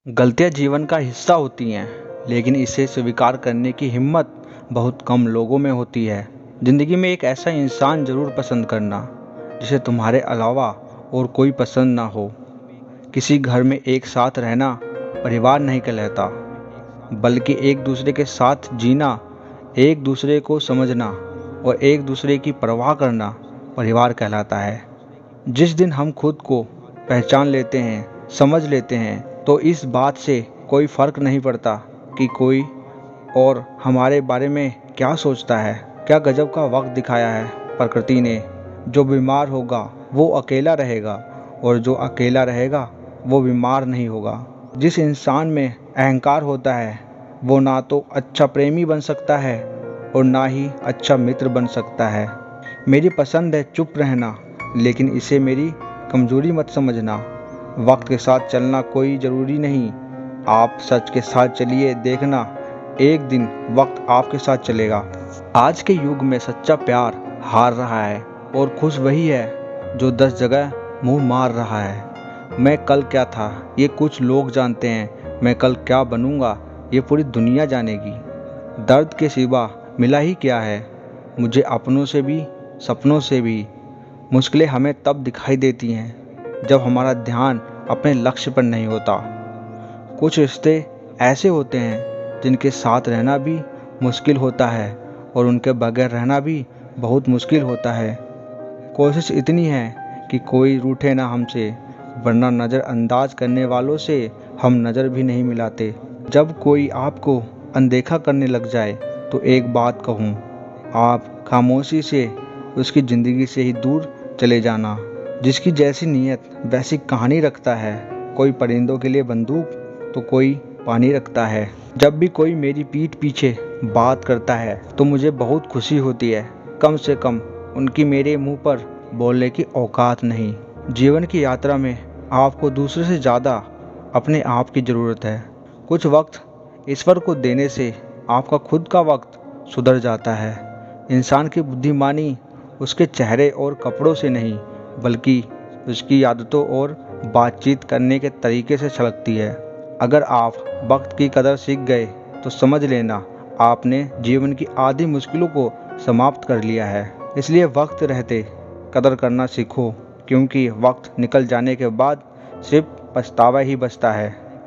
गलतियाँ जीवन का हिस्सा होती हैं, लेकिन इसे स्वीकार करने की हिम्मत बहुत कम लोगों में होती है। ज़िंदगी में एक ऐसा इंसान ज़रूर पसंद करना जिसे तुम्हारे अलावा और कोई पसंद ना हो। किसी घर में एक साथ रहना परिवार नहीं कहलाता, बल्कि एक दूसरे के साथ जीना, एक दूसरे को समझना और एक दूसरे की परवाह करना परिवार कहलाता है। जिस दिन हम खुद को पहचान लेते हैं, समझ लेते हैं, तो इस बात से कोई फ़र्क नहीं पड़ता कि कोई और हमारे बारे में क्या सोचता है। क्या गजब का वक्त दिखाया है प्रकृति ने। जो बीमार होगा वो अकेला रहेगा और जो अकेला रहेगा वो बीमार नहीं होगा। जिस इंसान में अहंकार होता है वो ना तो अच्छा प्रेमी बन सकता है और ना ही अच्छा मित्र बन सकता है। मेरी पसंद है चुप रहना, लेकिन इसे मेरी कमज़ोरी मत समझना। वक्त के साथ चलना कोई ज़रूरी नहीं, आप सच के साथ चलिए, देखना एक दिन वक्त आपके साथ चलेगा। आज के युग में सच्चा प्यार हार रहा है और खुश वही है जो 10 जगह मुंह मार रहा है। मैं कल क्या था ये कुछ लोग जानते हैं, मैं कल क्या बनूंगा ये पूरी दुनिया जानेगी। दर्द के सिवा मिला ही क्या है मुझे अपनों से भी, सपनों से भी। मुश्किलें हमें तब दिखाई देती हैं जब हमारा ध्यान अपने लक्ष्य पर नहीं होता। कुछ रिश्ते ऐसे होते हैं जिनके साथ रहना भी मुश्किल होता है और उनके बगैर रहना भी बहुत मुश्किल होता है। कोशिश इतनी है कि कोई रूठे ना हमसे, वरना नज़रअंदाज करने वालों से हम नज़र भी नहीं मिलाते। जब कोई आपको अनदेखा करने लग जाए तो एक बात कहूँ, आप खामोशी से उसकी ज़िंदगी से ही दूर चले जाना। जिसकी जैसी नीयत वैसी कहानी रखता है। कोई परिंदों के लिए बंदूक तो कोई पानी रखता है। जब भी कोई मेरी पीठ पीछे बात करता है तो मुझे बहुत खुशी होती है। कम से कम उनकी मेरे मुंह पर बोलने की औकात नहीं। जीवन की यात्रा में आपको दूसरे से ज़्यादा अपने आप की ज़रूरत है। कुछ वक्त ईश्वर को देने से आपका खुद का वक्त सुधर जाता है। इंसान की बुद्धिमानी उसके चेहरे और कपड़ों से नहीं, बल्कि उसकी आदतों और बातचीत करने के तरीके से छलकती है। अगर आप वक्त की कदर सीख गए तो समझ लेना आपने जीवन की आधी मुश्किलों को समाप्त कर लिया है। इसलिए वक्त रहते कदर करना सीखो, क्योंकि वक्त निकल जाने के बाद सिर्फ पछतावा ही बचता है।